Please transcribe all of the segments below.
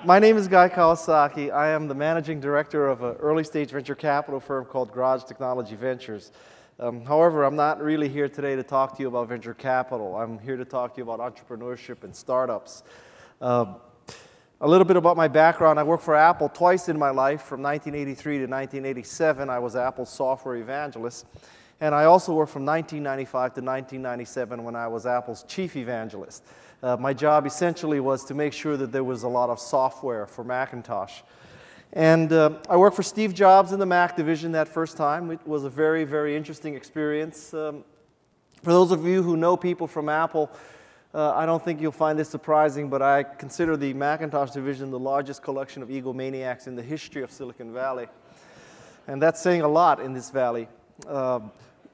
My name is Guy Kawasaki. I am the managing director of an early-stage venture capital firm called Garage Technology Ventures. However, I'm not really here today to talk to you about venture capital. I'm here to talk to you about entrepreneurship and startups. A little bit about my background. I worked for Apple twice in my life. From 1983 to 1987, I was Apple's software evangelist. And I also worked from 1995 to 1997 when I was Apple's chief evangelist. My job essentially was to make sure that there was a lot of software for Macintosh. And I worked for Steve Jobs in the Mac division that first time. It was a very, very interesting experience. For those of you who know people from Apple, I don't think you'll find this surprising, but I consider the Macintosh division the largest collection of egomaniacs in the history of Silicon Valley. And that's saying a lot in this valley.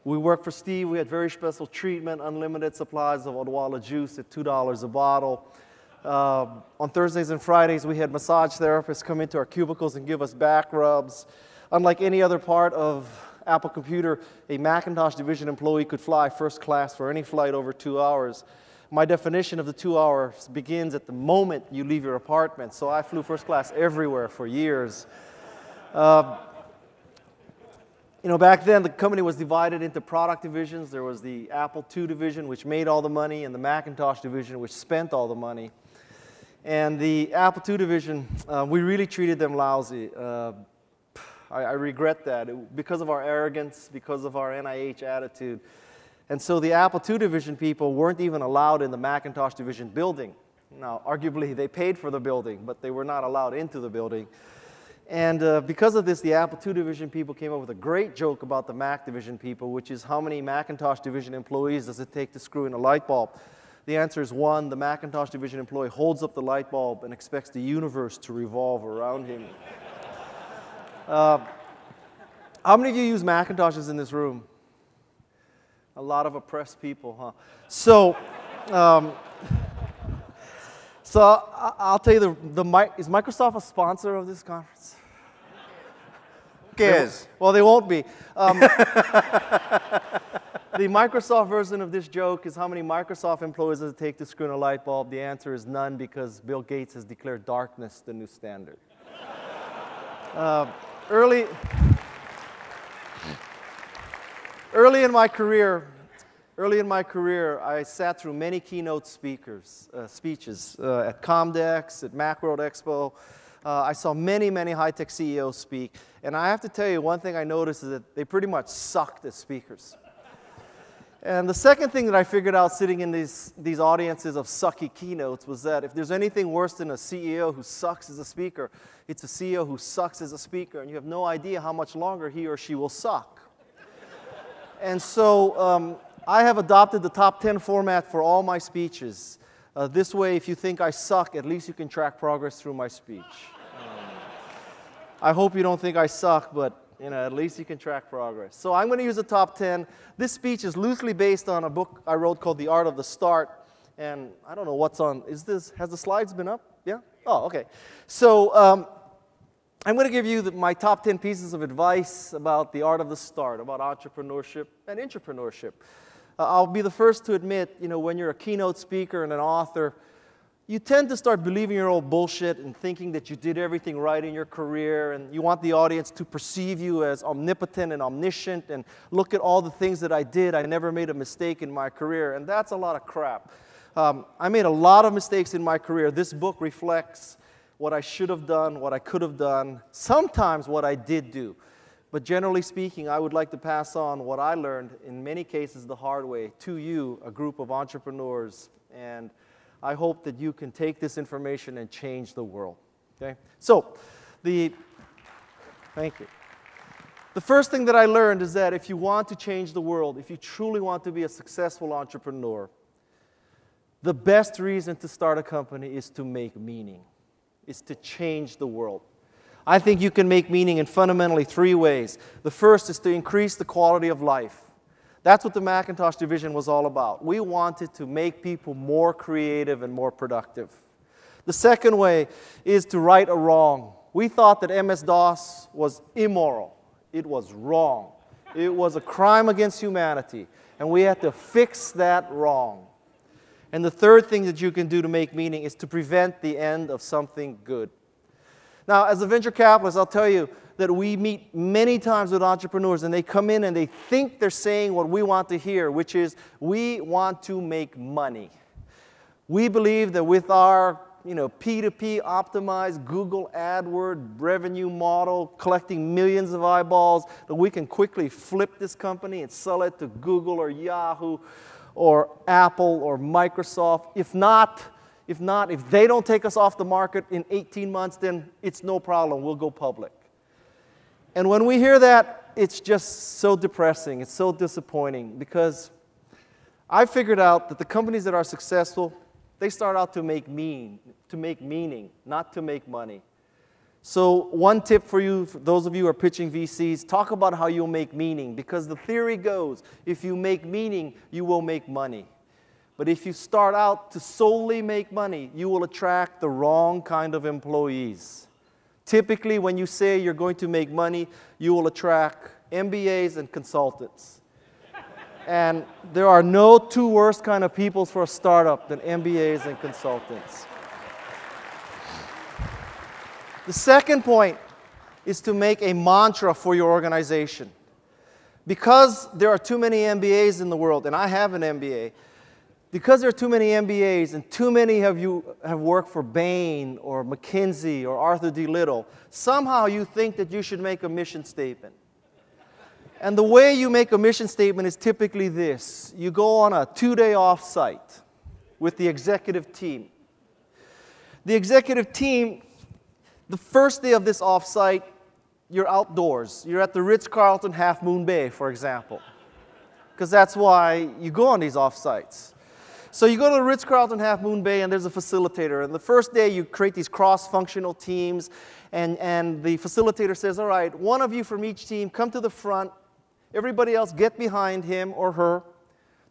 We worked for Steve. We had very special treatment, unlimited supplies of Odwalla juice at $2 a bottle. On Thursdays and Fridays, we had massage therapists come into our cubicles and give us back rubs. Unlike any other part of Apple Computer, a Macintosh division employee could fly first class for any flight over 2 hours. My definition of the 2 hours begins at the moment you leave your apartment, so I flew first class everywhere for years. Back then, the company was divided into product divisions. There was the Apple II division, which made all the money, and the Macintosh division, which spent all the money. And the Apple II division, we really treated them lousy. I regret that, because of our arrogance, because of our NIH attitude. And so the Apple II division people weren't even allowed in the Macintosh division building. Now, arguably, they paid for the building, but they were not allowed into the building. And because of this, the Apple II division people came up with a great joke about the Mac division people, which is how many Macintosh division employees does it take to screw in a light bulb? The answer is one. The Macintosh division employee holds up the light bulb and expects the universe to revolve around him. How many of you use Macintoshes in this room? A lot of oppressed people, huh? So I'll tell you, is Microsoft a sponsor of this conference? Yes. Well, they won't be. The Microsoft version of this joke is how many Microsoft employees does it take to screw in a light bulb? The answer is none, because Bill Gates has declared darkness the new standard. Early in my career, I sat through many keynote speeches at Comdex, at Macworld Expo. I saw many, many high-tech CEOs speak. And I have to tell you, one thing I noticed is that they pretty much sucked as speakers. And the second thing that I figured out sitting in these audiences of sucky keynotes was that if there's anything worse than a CEO who sucks as a speaker, it's a CEO who sucks as a speaker, and you have no idea how much longer he or she will suck. And so I have adopted the top 10 format for all my speeches. This way, if you think I suck, at least you can track progress through my speech. I hope you don't think I suck, but at least you can track progress. So I'm going to use the top 10. This speech is loosely based on a book I wrote called The Art of the Start. And I don't know what's on. Has the slides been up? Yeah? Oh, okay. So I'm going to give you my top 10 pieces of advice about the art of the start, about entrepreneurship and intrapreneurship. I'll be the first to admit, when you're a keynote speaker and an author, you tend to start believing your old bullshit and thinking that you did everything right in your career, and you want the audience to perceive you as omnipotent and omniscient, and look at all the things that I did. I never made a mistake in my career, and that's a lot of crap. I made a lot of mistakes in my career. This book reflects what I should have done, what I could have done, sometimes what I did do. But generally speaking, I would like to pass on what I learned, in many cases the hard way, to you, a group of entrepreneurs. And I hope that you can take this information and change the world. Okay? So, thank you. The first thing that I learned is that if you want to change the world, if you truly want to be a successful entrepreneur, the best reason to start a company is to make meaning, is to change the world. I think you can make meaning in fundamentally 3 ways. The first is to increase the quality of life. That's what the Macintosh division was all about. We wanted to make people more creative and more productive. The second way is to right a wrong. We thought that MS-DOS was immoral. It was wrong. It was a crime against humanity, and we had to fix that wrong. And the third thing that you can do to make meaning is to prevent the end of something good. Now, as a venture capitalist, I'll tell you that we meet many times with entrepreneurs, and they come in and they think they're saying what we want to hear, which is, we want to make money. We believe that with our P2P optimized Google AdWords revenue model, collecting millions of eyeballs, that we can quickly flip this company and sell it to Google or Yahoo or Apple or Microsoft. If they don't take us off the market in 18 months, then it's no problem. We'll go public. And when we hear that, it's just so depressing. It's so disappointing, because I figured out that the companies that are successful, they start out to make meaning, not to make money. So one tip for you, for those of you who are pitching VCs, talk about how you'll make meaning, because the theory goes, if you make meaning, you will make money. But if you start out to solely make money, you will attract the wrong kind of employees. Typically, when you say you're going to make money, you will attract MBAs and consultants. And there are no two worse kind of people for a startup than MBAs and consultants. The second point is to make a mantra for your organization. Because there are too many MBAs in the world, and I have an MBA, because there are too many MBAs and too many of you have worked for Bain or McKinsey or Arthur D. Little, somehow you think that you should make a mission statement. And the way you make a mission statement is typically this. You go on a 2-day off-site with the executive team. The executive team, the first day of this off-site, you're outdoors. You're at the Ritz-Carlton Half Moon Bay, for example, because that's why you go on these off-sites. So you go to the Ritz-Carlton Half Moon Bay, and there's a facilitator. And the first day, you create these cross-functional teams, and the facilitator says, all right, one of you from each team, come to the front. Everybody else, get behind him or her.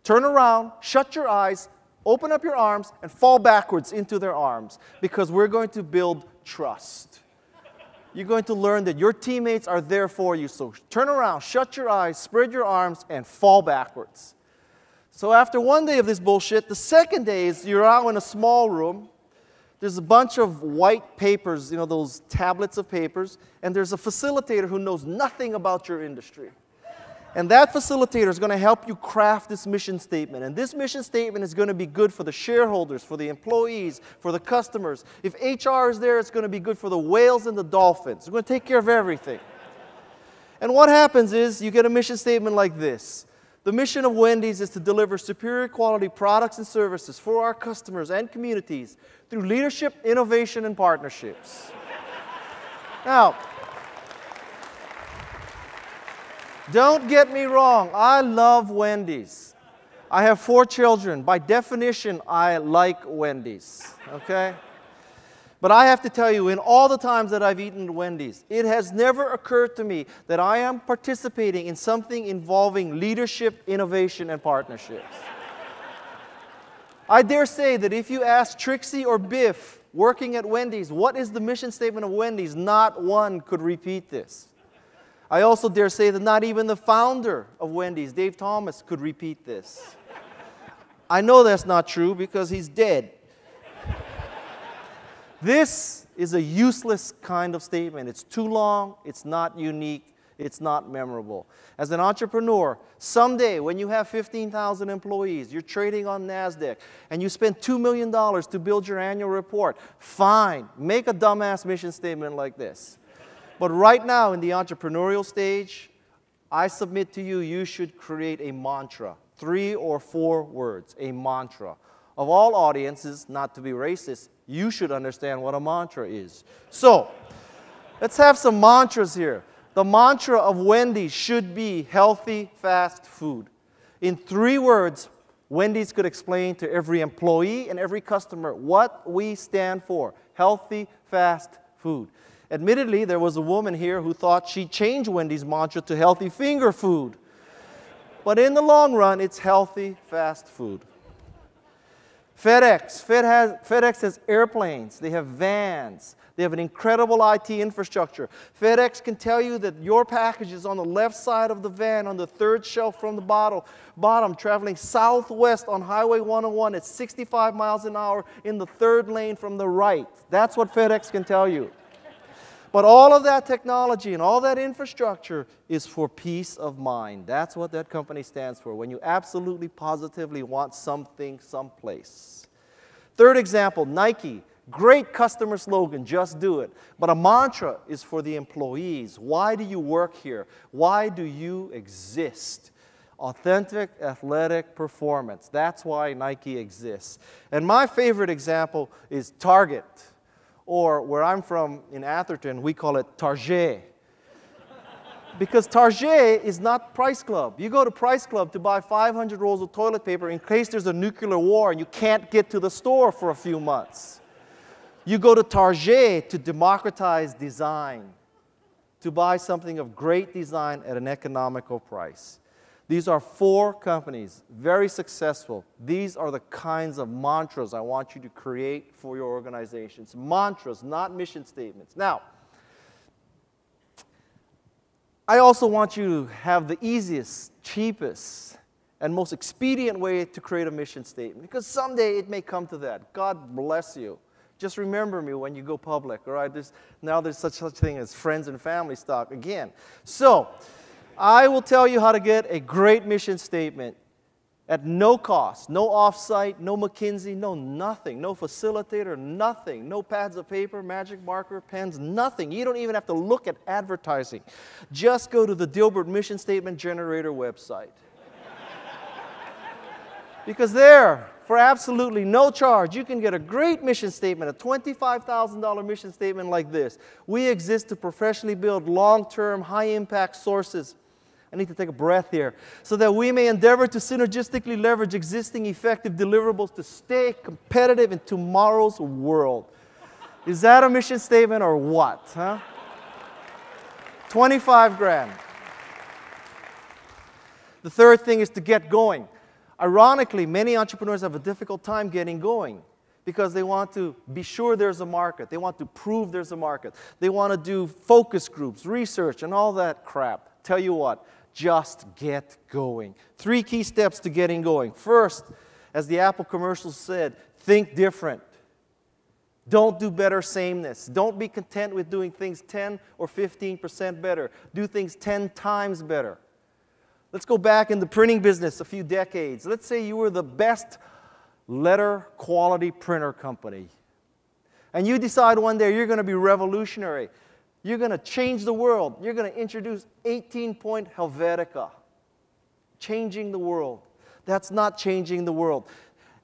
Turn around, shut your eyes, open up your arms, and fall backwards into their arms, because we're going to build trust. You're going to learn that your teammates are there for you. So turn around, shut your eyes, spread your arms, and fall backwards. So after one day of this bullshit, the second day is you're out in a small room. There's a bunch of white papers, those tablets of papers, and there's a facilitator who knows nothing about your industry. And that facilitator is going to help you craft this mission statement. And this mission statement is going to be good for the shareholders, for the employees, for the customers. If HR is there, it's going to be good for the whales and the dolphins. It's going to take care of everything. And what happens is you get a mission statement like this. The mission of Wendy's is to deliver superior quality products and services for our customers and communities through leadership, innovation, and partnerships. Now, don't get me wrong. I love Wendy's. I have 4 children. By definition, I like Wendy's. Okay? But I have to tell you, in all the times that I've eaten at Wendy's, it has never occurred to me that I am participating in something involving leadership, innovation, and partnerships. I dare say that if you ask Trixie or Biff working at Wendy's, what is the mission statement of Wendy's, not one could repeat this. I also dare say that not even the founder of Wendy's, Dave Thomas, could repeat this. I know that's not true because he's dead. This is a useless kind of statement. It's too long, it's not unique, it's not memorable. As an entrepreneur, someday when you have 15,000 employees, you're trading on NASDAQ, and you spend $2 million to build your annual report, fine, make a dumbass mission statement like this. But right now in the entrepreneurial stage, I submit to you, you should create a mantra, 3 or 4 words, a mantra. Of all audiences, not to be racist, you should understand what a mantra is. So, let's have some mantras here. The mantra of Wendy's should be healthy, fast food. In 3 words, Wendy's could explain to every employee and every customer what we stand for. Healthy, fast food. Admittedly, there was a woman here who thought she'd change Wendy's mantra to healthy finger food. But in the long run, it's healthy, fast food. FedEx has airplanes, they have vans, they have an incredible IT infrastructure. FedEx can tell you that your package is on the left side of the van, on the 3rd shelf from the bottom, traveling southwest on Highway 101 at 65 miles an hour in the 3rd lane from the right. That's what FedEx can tell you. But all of that technology and all that infrastructure is for peace of mind. That's what that company stands for, when you absolutely, positively want something someplace. Third example, Nike. Great customer slogan, just do it. But a mantra is for the employees. Why do you work here? Why do you exist? Authentic athletic performance. That's why Nike exists. And my favorite example is Target. Or where I'm from in Atherton, we call it Target. Because Target is not Price Club. You go to Price Club to buy 500 rolls of toilet paper in case there's a nuclear war and you can't get to the store for a few months. You go to Target to democratize design, to buy something of great design at an economical price. These are 4 companies, very successful. These are the kinds of mantras I want you to create for your organizations. Mantras, not mission statements. Now, I also want you to have the easiest, cheapest, and most expedient way to create a mission statement, because someday it may come to that. God bless you. Just remember me when you go public, all right? Now there's such a thing as friends and family stock again. So, I will tell you how to get a great mission statement at no cost, no offsite, no McKinsey, no nothing, no facilitator, nothing, no pads of paper, magic marker, pens, nothing. You don't even have to look at advertising. Just go to the Dilbert Mission Statement Generator website. Because there, for absolutely no charge, you can get a great mission statement, a $25,000 mission statement like this. We exist to professionally build long-term, high-impact sources. I need to take a breath here. So that we may endeavor to synergistically leverage existing effective deliverables to stay competitive in tomorrow's world. Is that a mission statement or what? Huh? 25 grand. The third thing is to get going. Ironically, many entrepreneurs have a difficult time getting going because they want to be sure there's a market. They want to prove there's a market. They want to do focus groups, research, and all that crap. Tell you what, just get going. 3 key steps to getting going. First, as the Apple commercial said, think different. Don't do better sameness. Don't be content with doing things 10 or 15% better. Do things 10 times better. Let's go back in the printing business a few decades. Let's say you were the best letter quality printer company. And you decide one day you're going to be revolutionary. You're going to change the world. You're going to introduce 18-point Helvetica. Changing the world. That's not changing the world.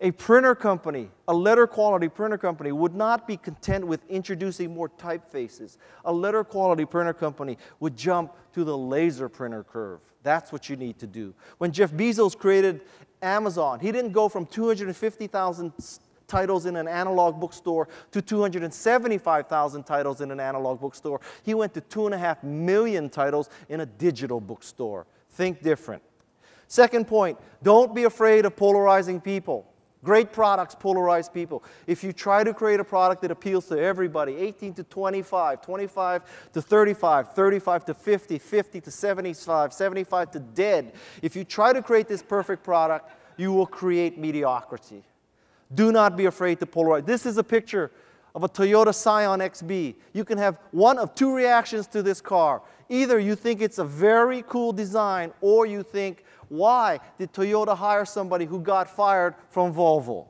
A printer company, a letter quality printer company, would not be content with introducing more typefaces. A letter quality printer company would jump to the laser printer curve. That's what you need to do. When Jeff Bezos created Amazon, he didn't go from 250,000 titles in an analog bookstore to 275,000 titles in an analog bookstore. He went to 2.5 million titles in a digital bookstore. Think different. Second point, don't be afraid of polarizing people. Great products polarize people. If you try to create a product that appeals to everybody, 18 to 25, 25 to 35, 35 to 50, 50 to 75, 75 to dead, if you try to create this perfect product, you will create mediocrity. Do not be afraid to polarize. This is a picture of a Toyota Scion XB. You can have one of 2 reactions to this car. Either you think it's a very cool design, or you think, why did Toyota hire somebody who got fired from Volvo?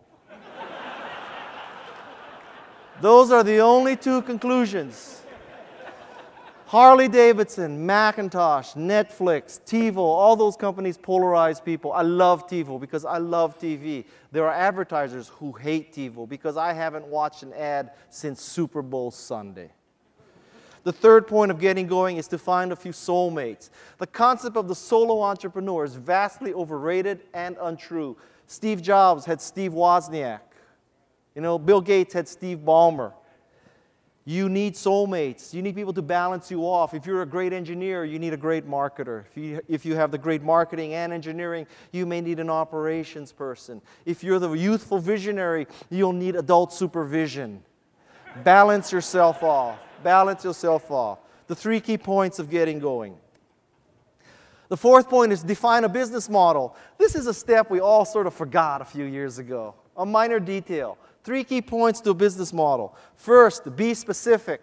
Those are the only 2 conclusions. Harley Davidson, Macintosh, Netflix, TiVo, all those companies polarize people. I love TiVo because I love TV. There are advertisers who hate TiVo because I haven't watched an ad since Super Bowl Sunday. The third point of getting going is to find a few soulmates. The concept of the solo entrepreneur is vastly overrated and untrue. Steve Jobs had Steve Wozniak. You know, Bill Gates had Steve Ballmer. You need soulmates. You need people to balance you off. If you're a great engineer, you need a great marketer. If you have the great marketing and engineering, you may need an operations person. If you're the youthful visionary, you'll need adult supervision. Balance yourself off. Balance yourself off. The 3 key points of getting going. The fourth point is define a business model. This is a step we all sort of forgot a few years ago. A minor detail. 3 key points to a business model. First, be specific.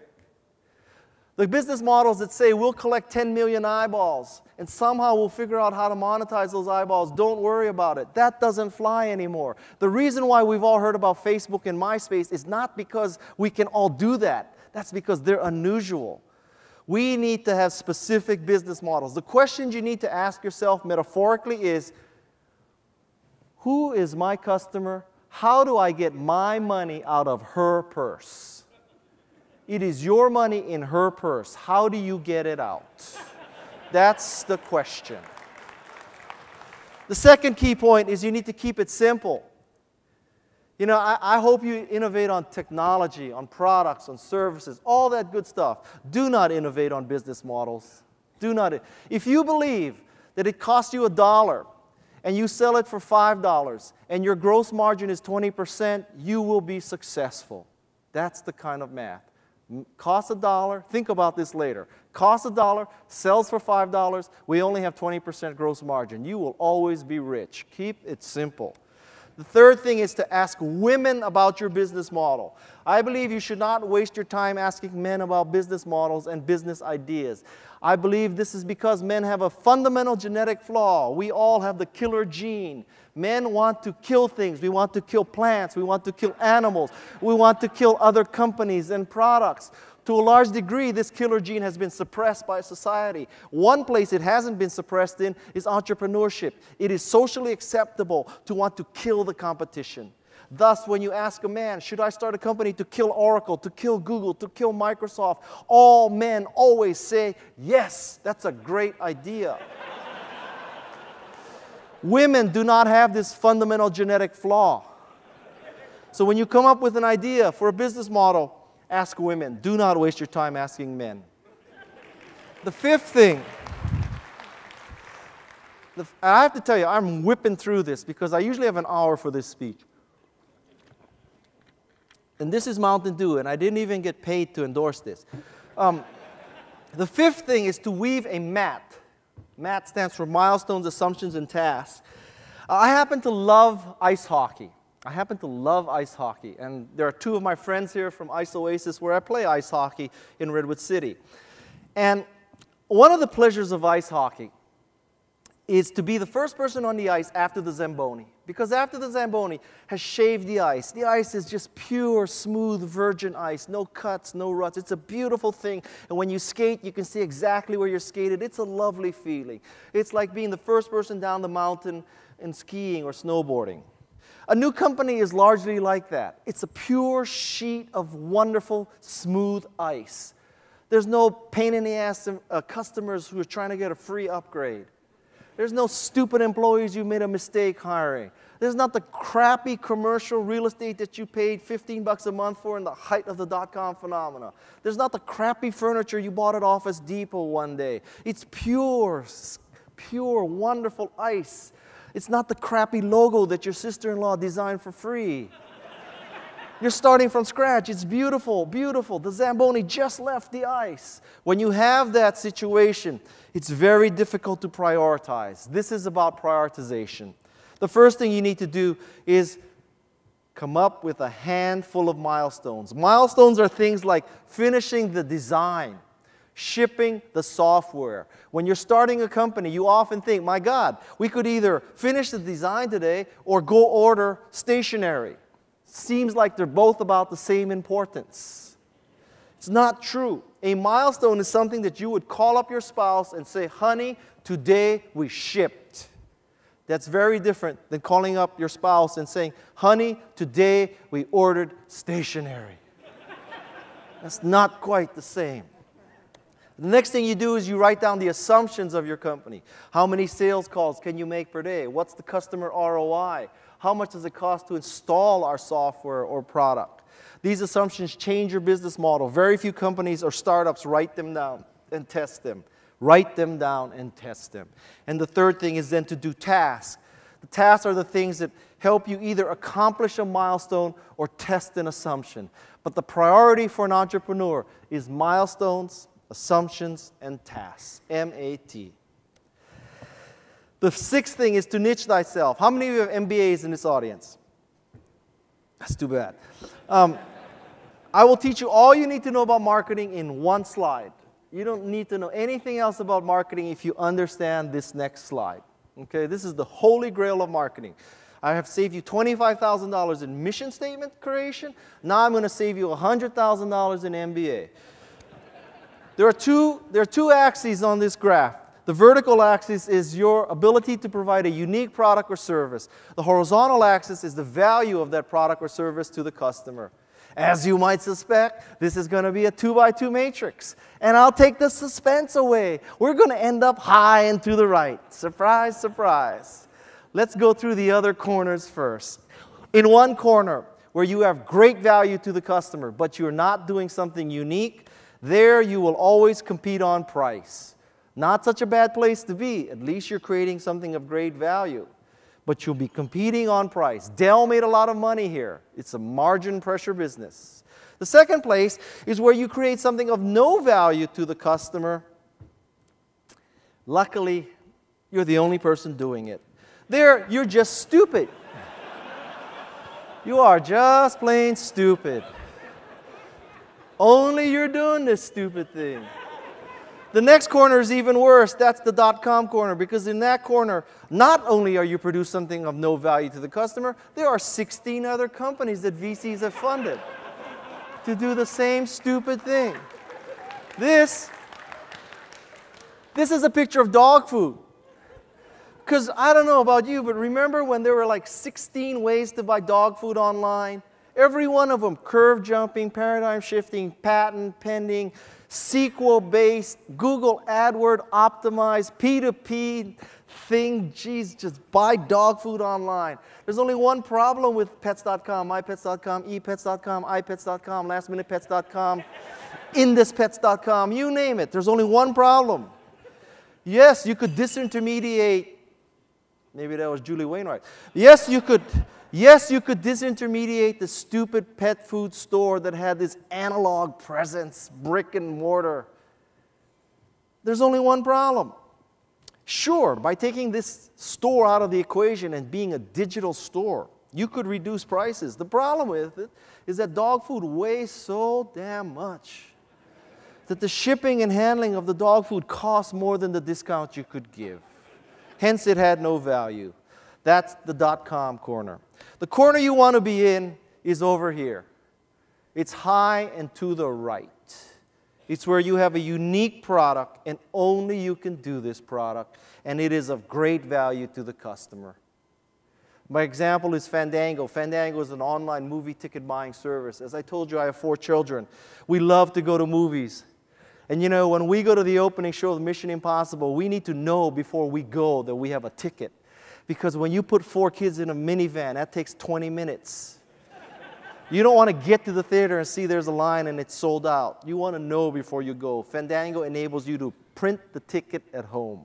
The business models that say we'll collect 10 million eyeballs and somehow we'll figure out how to monetize those eyeballs, don't worry about it. That doesn't fly anymore. The reason why we've all heard about Facebook and MySpace is not because we can all do that. That's because they're unusual. We need to have specific business models. The questions you need to ask yourself metaphorically is, who is my customer? How do I get my money out of her purse? It is your money in her purse. How do you get it out? That's the question. The second key point is you need to keep it simple. You know, I hope you innovate on technology, on products, on services, all that good stuff. Do not innovate on business models. Do not. If you believe that it costs you $1 and you sell it for $5 and your gross margin is 20%, you will be successful. That's the kind of math. Costs $1, think about this later. Costs $1, sells for $5, we only have 20% gross margin. You will always be rich. Keep it simple. The third thing is to ask women about your business model. I believe you should not waste your time asking men about business models and business ideas. I believe this is because men have a fundamental genetic flaw. We all have the killer gene. Men want to kill things. We want to kill plants. We want to kill animals. We want to kill other companies and products. To a large degree, this killer gene has been suppressed by society. One place it hasn't been suppressed in is entrepreneurship. It is socially acceptable to want to kill the competition. Thus, when you ask a man, should I start a company to kill Oracle, to kill Google, to kill Microsoft, all men always say, yes, that's a great idea. Women do not have this fundamental genetic flaw. So when you come up with an idea for a business model, ask women. Do not waste your time asking men. The fifth thing, I have to tell you, I'm whipping through this because I usually have an hour for this speech. And this is Mountain Dew, and I didn't even get paid to endorse this. The fifth thing is to weave a MAT. MAT stands for Milestones, Assumptions, and Tasks. I happen to love ice hockey. And there are two of my friends here from Ice Oasis where I play ice hockey in Redwood City. And one of the pleasures of ice hockey is to be the first person on the ice after the Zamboni. Because after the Zamboni has shaved the ice is just pure, smooth, virgin ice. No cuts, no ruts. It's a beautiful thing. And when you skate, you can see exactly where you're skated. It's a lovely feeling. It's like being the first person down the mountain in skiing or snowboarding. A new company is largely like that. It's a pure sheet of wonderful, smooth ice. There's no pain in the ass customers who are trying to get a free upgrade. There's no stupid employees you made a mistake hiring. There's not the crappy commercial real estate that you paid $15 a month for in the height of the dot-com phenomena. There's not the crappy furniture you bought at Office Depot one day. It's pure, wonderful ice. It's not the crappy logo that your sister-in-law designed for free. You're starting from scratch. It's beautiful, beautiful. The Zamboni just left the ice. When you have that situation, it's very difficult to prioritize. This is about prioritization. The first thing you need to do is come up with a handful of milestones. Milestones are things like finishing the design, shipping the software. When you're starting a company, you often think, my God, we could either finish the design today or go order stationery. Seems like they're both about the same importance. It's not true. A milestone is something that you would call up your spouse and say, honey, today we shipped. That's very different than calling up your spouse and saying, honey, today we ordered stationery. That's not quite the same. The next thing you do is you write down the assumptions of your company. How many sales calls can you make per day? What's the customer ROI? How much does it cost to install our software or product? These assumptions change your business model. Very few companies or startups write them down and test them. Write them down and test them. And the third thing is then to do tasks. The tasks are the things that help you either accomplish a milestone or test an assumption. But the priority for an entrepreneur is milestones, assumptions, and tasks. M-A-T. The sixth thing is to niche thyself. How many of you have MBAs in this audience? That's too bad. I will teach you all you need to know about marketing in one slide. You don't need to know anything else about marketing if you understand this next slide. Okay, this is the holy grail of marketing. I have saved you $25,000 in mission statement creation. Now I'm going to save you $100,000 in MBA. There are two axes on this graph. The vertical axis is your ability to provide a unique product or service. The horizontal axis is the value of that product or service to the customer. As you might suspect, this is going to be a 2x2 matrix. And I'll take the suspense away. We're going to end up high and to the right. Surprise, surprise. Let's go through the other corners first. In one corner, where you have great value to the customer, but you're not doing something unique, there you will always compete on price. Not such a bad place to be. At least you're creating something of great value. But you'll be competing on price. Dell made a lot of money here. It's a margin pressure business. The second place is where you create something of no value to the customer. Luckily, you're the only person doing it. There, you're just stupid. You are just plain stupid. Only you're doing this stupid thing. The next corner is even worse. That's the .com corner, because in that corner, not only are you producing something of no value to the customer, there are 16 other companies that VCs have funded to do the same stupid thing. This is a picture of dog food. Because I don't know about you, but remember when there were like 16 ways to buy dog food online? Every one of them, curve jumping, paradigm shifting, patent pending, SQL-based, Google AdWord optimized, P2P thing. Geez, just buy dog food online. There's only one problem with pets.com, mypets.com, epets.com, ipets.com, lastminutepets.com, induspets.com, you name it. There's only one problem. Yes, you could disintermediate. Maybe that was Julie Wainwright. Yes, you could disintermediate the stupid pet food store that had this analog presence, brick and mortar. There's only one problem. Sure, by taking this store out of the equation and being a digital store, you could reduce prices. The problem with it is that dog food weighs so damn much that the shipping and handling of the dog food costs more than the discount you could give. Hence, it had no value. That's the .com corner. The corner you want to be in is over here. It's high and to the right. It's where you have a unique product, and only you can do this product, and it is of great value to the customer. My example is Fandango. Fandango is an online movie ticket buying service. As I told you, I have 4 children. We love to go to movies. And you know, when we go to the opening show of Mission Impossible, we need to know before we go that we have a ticket. Because when you put 4 kids in a minivan, that takes 20 minutes. You don't want to get to the theater and see there's a line and it's sold out. You want to know before you go. Fandango enables you to print the ticket at home.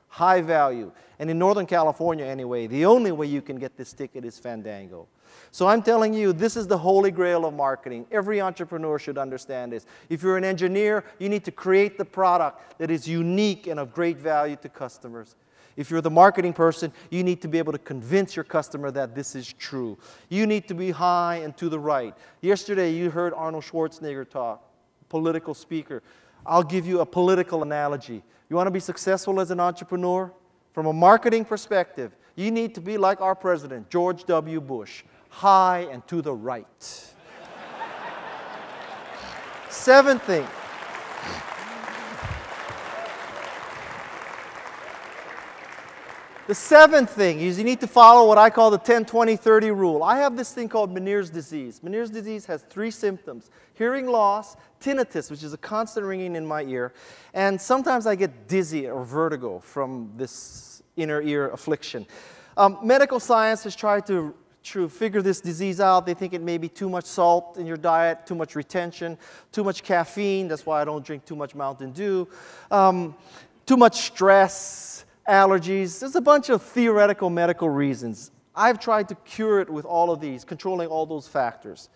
High value. And in Northern California anyway, the only way you can get this ticket is Fandango. So I'm telling you, this is the holy grail of marketing. Every entrepreneur should understand this. If you're an engineer, you need to create the product that is unique and of great value to customers. If you're the marketing person, you need to be able to convince your customer that this is true. You need to be high and to the right. Yesterday, you heard Arnold Schwarzenegger talk, political speaker. I'll give you a political analogy. You want to be successful as an entrepreneur? From a marketing perspective, you need to be like our president, George W. Bush, high and to the right. Seventh thing. The seventh thing is you need to follow what I call the 10-20-30 rule. I have this thing called Meniere's disease. Meniere's disease has 3 symptoms: hearing loss, tinnitus, which is a constant ringing in my ear, and sometimes I get dizzy or vertigo from this inner ear affliction. Medical science has tried to figure this disease out. They think it may be too much salt in your diet, too much retention, too much caffeine. That's why I don't drink too much Mountain Dew. Too much stress, allergies. There's a bunch of theoretical medical reasons. I've tried to cure it with all of these, controlling all those factors.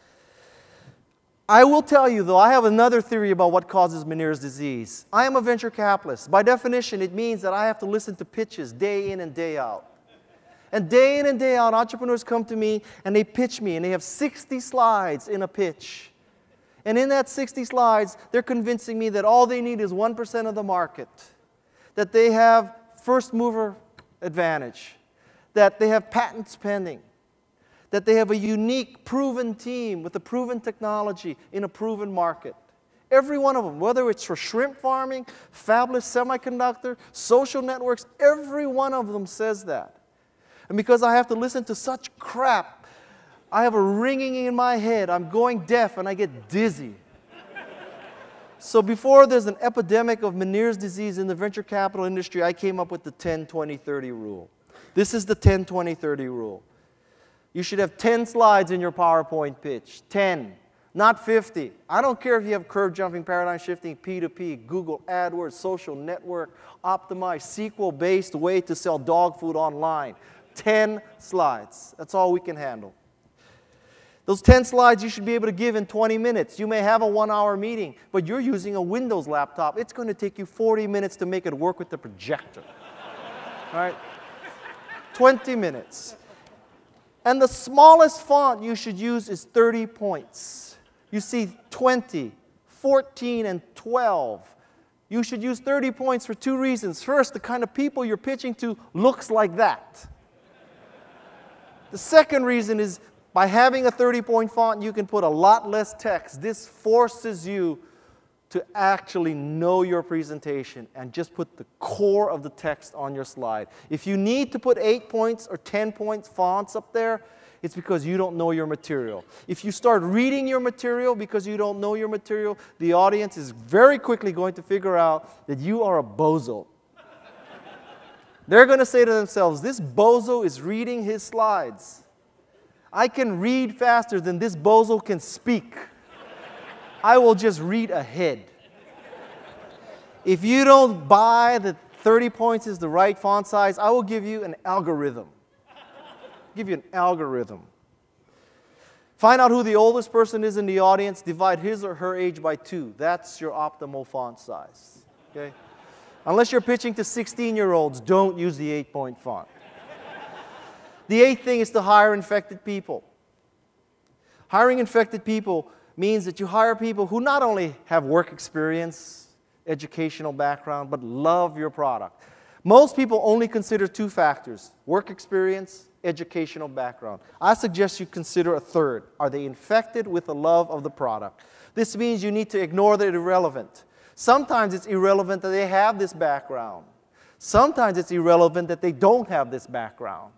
I will tell you, though, I have another theory about what causes Meniere's disease. I am a venture capitalist. By definition, it means that I have to listen to pitches day in and day out. And day in and day out, entrepreneurs come to me and they pitch me, and they have 60 slides in a pitch. And in that 60 slides, they're convincing me that all they need is 1% of the market, that they have first mover advantage, that they have patents pending, that they have a unique, proven team with a proven technology in a proven market. Every one of them, whether it's for shrimp farming, fabless semiconductor, social networks, every one of them says that. And because I have to listen to such crap, I have a ringing in my head. I'm going deaf and I get dizzy. So before there's an epidemic of Meniere's disease in the venture capital industry, I came up with the 10-20-30 rule. This is the 10-20-30 rule. You should have 10 slides in your PowerPoint pitch. 10, not 50. I don't care if you have curve jumping, paradigm shifting, P2P, Google AdWords, social network, optimized, SQL-based way to sell dog food online. 10 slides. That's all we can handle. Those 10 slides you should be able to give in 20 minutes. You may have a 1-hour meeting, but you're using a Windows laptop. It's going to take you 40 minutes to make it work with the projector. All right? 20 minutes. And the smallest font you should use is 30 points. You see 20, 14, and 12. You should use 30 points for 2 reasons. First, the kind of people you're pitching to looks like that. The second reason is by having a 30-point font, you can put a lot less text. This forces you to actually know your presentation and just put the core of the text on your slide. If you need to put 8 points or 10 points fonts up there, it's because you don't know your material. If you start reading your material because you don't know your material, the audience is very quickly going to figure out that you are a bozo. They're going to say to themselves, this bozo is reading his slides. I can read faster than this bozo can speak. I will just read ahead. If you don't buy that 30 points is the right font size, I will give you an algorithm. Give you an algorithm. Find out who the oldest person is in the audience, divide his or her age by 2. That's your optimal font size. Okay? Unless you're pitching to 16-year-olds, don't use the 8-point font. The 8th thing is to hire infected people. Hiring infected people means that you hire people who not only have work experience, educational background, but love your product. Most people only consider 2 factors: work experience, educational background. I suggest you consider a third. Are they infected with the love of the product? This means you need to ignore the irrelevant. Sometimes it's irrelevant that they have this background. Sometimes it's irrelevant that they don't have this background.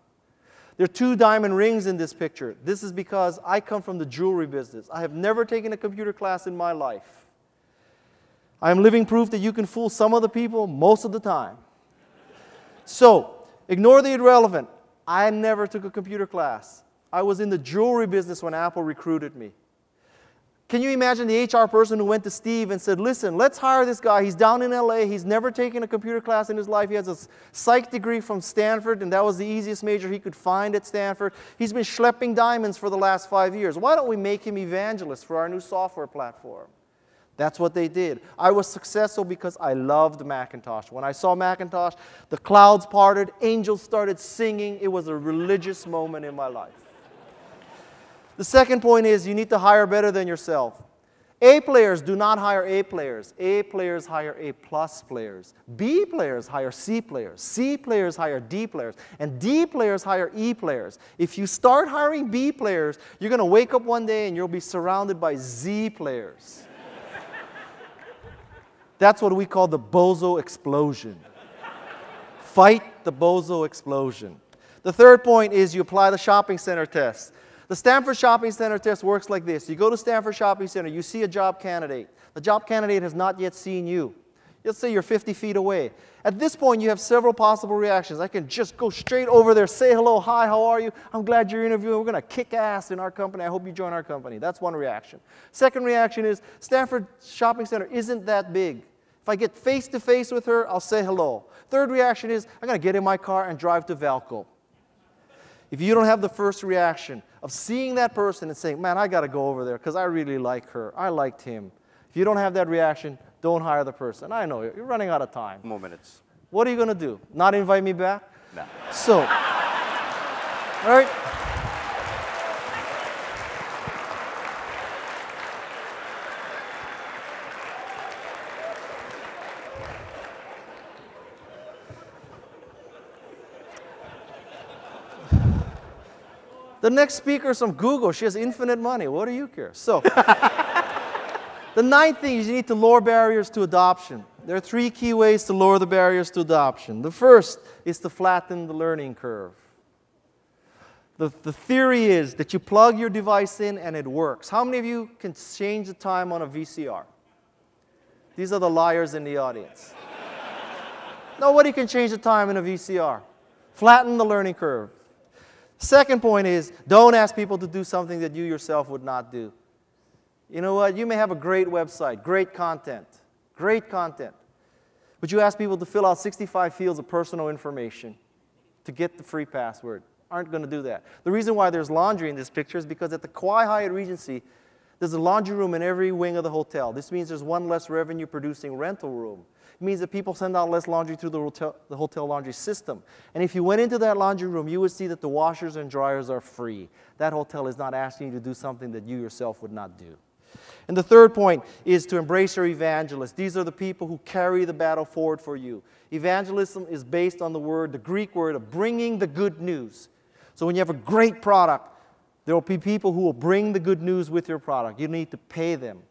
There are 2 diamond rings in this picture. This is because I come from the jewelry business. I have never taken a computer class in my life. I am living proof that you can fool some of the people most of the time. So, ignore the irrelevant. I never took a computer class. I was in the jewelry business when Apple recruited me. Can you imagine the HR person who went to Steve and said, listen, let's hire this guy. He's down in LA. He's never taken a computer class in his life. He has a psych degree from Stanford, and that was the easiest major he could find at Stanford. He's been schlepping diamonds for the last 5 years. Why don't we make him evangelist for our new software platform? That's what they did. I was successful because I loved Macintosh. When I saw Macintosh, the clouds parted, angels started singing. It was a religious moment in my life. The second point is you need to hire better than yourself. A players do not hire A players. A players hire A plus players. B players hire C players. C players hire D players. And D players hire E players. If you start hiring B players, you're going to wake up one day and you'll be surrounded by Z players. That's what we call the bozo explosion. Fight the bozo explosion. The third point is you apply the shopping center test. The Stanford Shopping Center test works like this. You go to Stanford Shopping Center, you see a job candidate. The job candidate has not yet seen you. Let's say you're 50 feet away. At this point, you have several possible reactions. I can just go straight over there, say hello, hi, how are you? I'm glad you're interviewing. We're going to kick ass in our company. I hope you join our company. That's one reaction. Second reaction is Stanford Shopping Center isn't that big. If I get face-to-face with her, I'll say hello. Third reaction is I'm going to get in my car and drive to Valco. If you don't have the first reaction of seeing that person and saying, man, I got to go over there because I really like her. I liked him. If you don't have that reaction, don't hire the person. I know you're running out of time. More minutes. What are you going to do? Not invite me back? No. So, all right. The next speaker is from Google. She has infinite money. What do you care? So, the ninth thing is you need to lower barriers to adoption. There are 3 key ways to lower the barriers to adoption. The first is to flatten the learning curve. The theory is that you plug your device in and it works. How many of you can change the time on a VCR? These are the liars in the audience. Nobody can change the time in a VCR. Flatten the learning curve. Second point is, don't ask people to do something that you yourself would not do. You know what? You may have a great website, great content, but you ask people to fill out 65 fields of personal information to get the free password. Aren't going to do that. The reason why there's laundry in this picture is because at the Kauai Hyatt Regency, there's a laundry room in every wing of the hotel. This means there's one less revenue-producing rental room. It means that people send out less laundry through the hotel laundry system. And if you went into that laundry room, you would see that the washers and dryers are free. That hotel is not asking you to do something that you yourself would not do. And the third point is to embrace your evangelists. These are the people who carry the battle forward for you. Evangelism is based on the Greek word of bringing the good news. So when you have a great product, there will be people who will bring the good news with your product. You need to pay them.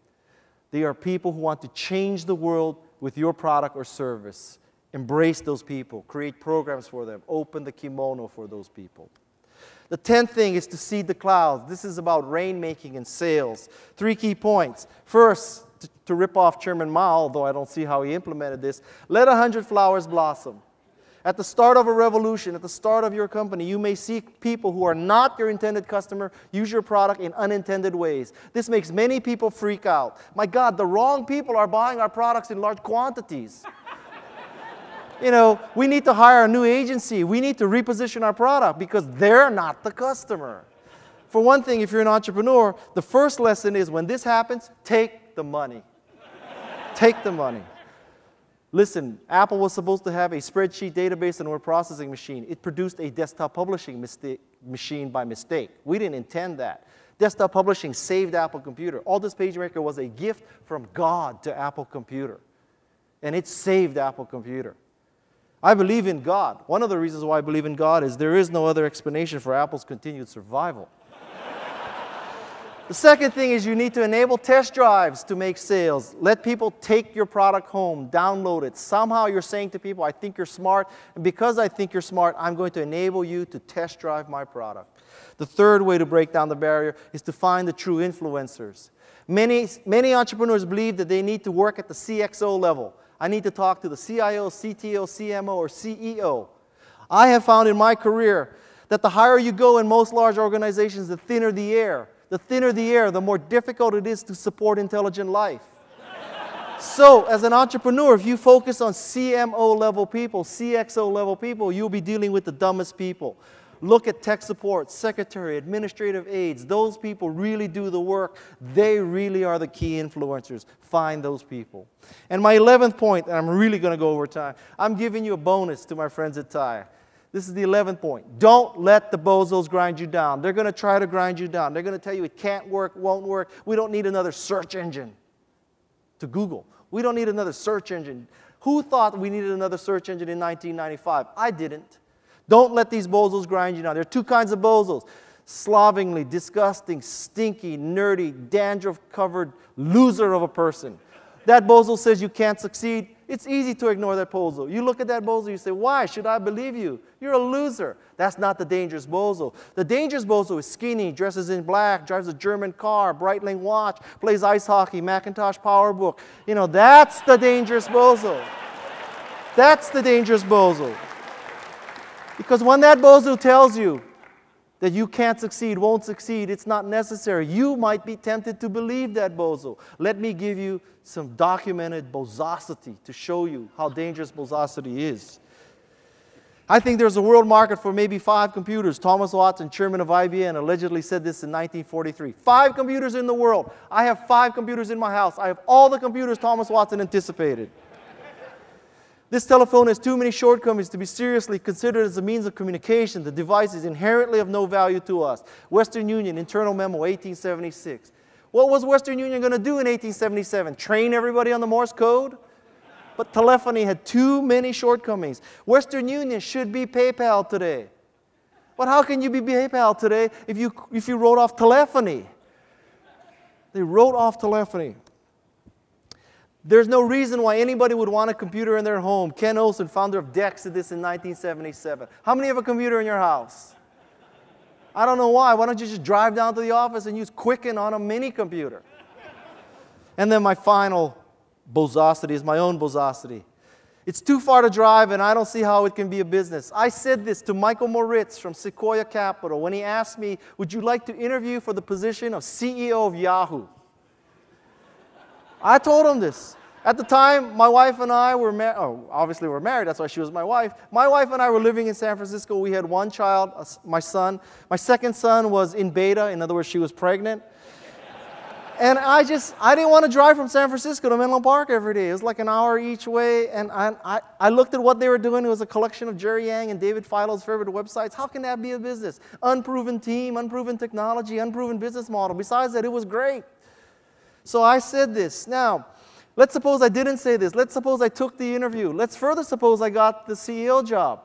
They are people who want to change the world with your product or service. Embrace those people. Create programs for them. Open the kimono for those people. The 10th thing is to seed the clouds. This is about rainmaking and sales. 3 key points. First, to rip off Chairman Mao, although I don't see how he implemented this, let 100 flowers blossom. At the start of a revolution, at the start of your company, you may see people who are not your intended customer use your product in unintended ways. This makes many people freak out. My God, the wrong people are buying our products in large quantities. You know, we need to hire a new agency. We need to reposition our product because they're not the customer. For one thing, if you're an entrepreneur, the first lesson is when this happens, take the money. Take the money. Listen, Apple was supposed to have a spreadsheet database and word processing machine. It produced a desktop publishing machine by mistake. We didn't intend that. Desktop publishing saved Apple Computer. Aldous PageMaker was a gift from God to Apple Computer. And it saved Apple Computer. I believe in God. One of the reasons why I believe in God is there is no other explanation for Apple's continued survival. The second thing is you need to enable test drives to make sales. Let people take your product home, download it. Somehow you're saying to people, I think you're smart, and because I think you're smart, I'm going to enable you to test drive my product. The third way to break down the barrier is to find the true influencers. Many entrepreneurs believe that they need to work at the CXO level. I need to talk to the CIO, CTO, CMO, or CEO. I have found in my career that the higher you go in most large organizations, the thinner the air. The thinner the air, the more difficult it is to support intelligent life. So, as an entrepreneur, if you focus on CMO level people, CXO level people, you'll be dealing with the dumbest people. Look at tech support, secretary, administrative aides. Those people really do the work. They really are the key influencers. Find those people. And my 11th point, and I'm really going to go over time, I'm giving you a bonus to my friends at TIE. This is the 11th point. Don't let the bozos grind you down. They're going to try to grind you down. They're going to tell you it can't work, won't work. We don't need another search engine to Google. We don't need another search engine. Who thought we needed another search engine in 1995? I didn't. Don't let these bozos grind you down. There are 2 kinds of bozos. Slovenly, disgusting, stinky, nerdy, dandruff-covered loser of a person. That bozo says you can't succeed. It's easy to ignore that bozo. You look at that bozo, you say, why should I believe you? You're a loser. That's not the dangerous bozo. The dangerous bozo is skinny, dresses in black, drives a German car, Breitling watch, plays ice hockey, Macintosh PowerBook. You know, that's the dangerous bozo. That's the dangerous bozo. Because when that bozo tells you that you can't succeed, won't succeed, it's not necessary, you might be tempted to believe that bozo. Let me give you some documented bozosity to show you how dangerous bozosity is. I think there's a world market for maybe 5 computers. Thomas Watson, chairman of IBM, allegedly said this in 1943. 5 computers in the world. I have 5 computers in my house. I have all the computers Thomas Watson anticipated. This telephone has too many shortcomings to be seriously considered as a means of communication. The device is inherently of no value to us. Western Union, internal memo, 1876. What was Western Union going to do in 1877? Train everybody on the Morse code? But telephony had too many shortcomings. Western Union should be PayPal today. But how can you be PayPal today if you wrote off telephony? They wrote off telephony. There's no reason why anybody would want a computer in their home. Ken Olsen, founder of DEX, did this in 1977. How many have a computer in your house? I don't know why. Why don't you just drive down to the office and use Quicken on a mini computer? And then my final bozosity is my own bozosity. It's too far to drive, and I don't see how it can be a business. I said this to Michael Moritz from Sequoia Capital when he asked me, would you like to interview for the position of CEO of Yahoo? I told him this. At the time, my wife and I were married. Oh, obviously we're married. That's why she was my wife. My wife and I were living in San Francisco. We had one child, my son. My second son was in beta. In other words, she was pregnant. And I didn't want to drive from San Francisco to Menlo Park every day. It was like an hour each way. And I looked at what they were doing. It was a collection of Jerry Yang and David Filo's favorite websites. How can that be a business? Unproven team, unproven technology, unproven business model. Besides that, it was great. So I said this. Now, let's suppose I didn't say this. Let's suppose I took the interview. Let's further suppose I got the CEO job.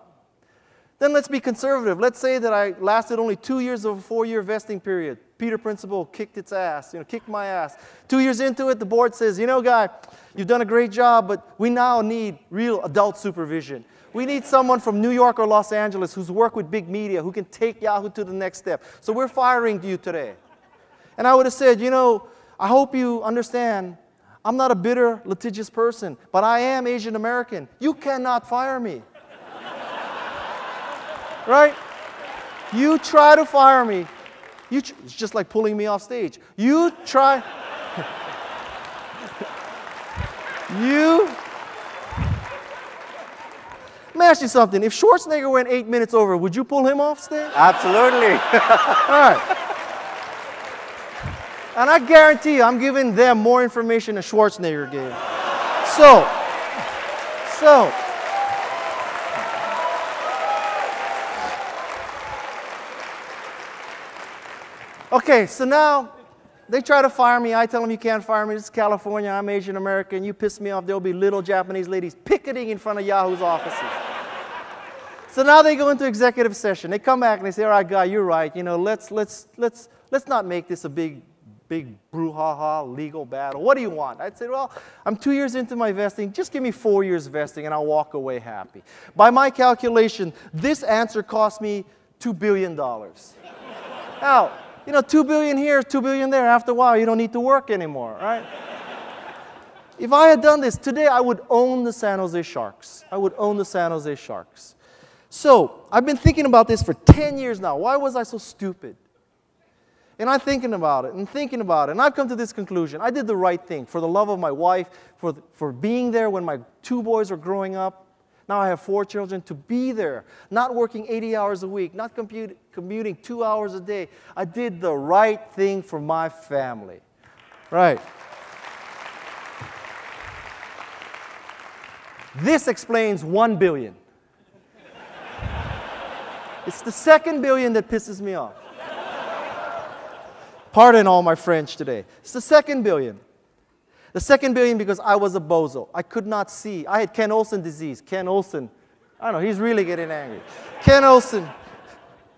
Then let's be conservative. Let's say that I lasted only 2 years of a 4-year vesting period. Peter Principle kicked its ass, kicked my ass. 2 years into it, the board says, guy, you've done a great job, but we now need real adult supervision. We need someone from New York or Los Angeles who's worked with big media, who can take Yahoo to the next step. So we're firing you today. And I would have said, I hope you understand, I'm not a bitter, litigious person, but I am Asian American. You cannot fire me. Right? You try to fire me. It's just like pulling me off stage. You try. Let me ask you something. If Schwarzenegger went 8 minutes over, would you pull him off stage? Absolutely. All right. And I guarantee you, I'm giving them more information than Schwarzenegger gave. So. Okay, so now they try to fire me. I tell them you can't fire me. This is California. I'm Asian American. You piss me off. There'll be little Japanese ladies picketing in front of Yahoo's offices. So now they go into executive session. They come back and they say, all right, guy, you're right. Let's not make this a big brouhaha legal battle. What do you want? I'd say, well, I'm 2 years into my vesting. Just give me 4 years vesting and I'll walk away happy. By my calculation, this answer cost me $2 billion. Now, $2 billion here, $2 billion there. After a while, you don't need to work anymore, right? If I had done this today, I would own the San Jose Sharks. I would own the San Jose Sharks. So I've been thinking about this for 10 years now. Why was I so stupid? And I'm thinking about it and thinking about it. And I've come to this conclusion. I did the right thing for the love of my wife, for being there when my 2 boys were growing up. Now I have 4 children, to be there, not working 80 hours a week, not commuting 2 hours a day. I did the right thing for my family. Right. This explains $1 billion. It's the second billion that pisses me off. Pardon all my French today. It's the second billion. The second billion because I was a bozo. I could not see. I had Ken Olsen disease. Ken Olsen, I don't know, he's really getting angry. Ken Olsen,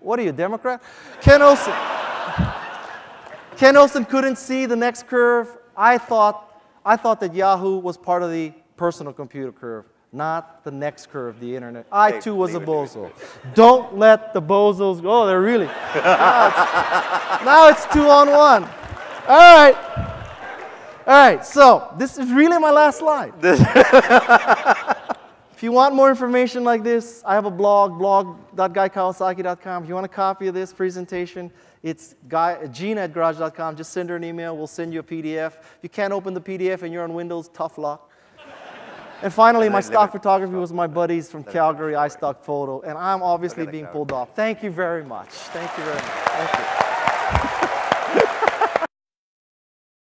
what are you, Democrat? Ken Olsen couldn't see the next curve. I thought that Yahoo was part of the personal computer curve, not the next curve, the internet. I too was a bozo. Don't let the bozos go. They're really. Now it's 2 on 1. All right. All right, so this is really my last slide. If you want more information like this, I have a blog, blog.guykawasaki.com. If you want a copy of this presentation, it's Gina@garage.com. Just send her an email. We'll send you a PDF. If you can't open the PDF and you're on Windows, tough luck. And finally, my stock photography was my buddies from Calgary, iStock Photo, and I'm obviously being pulled off. Thank you very much. Thank you very much. Thank you.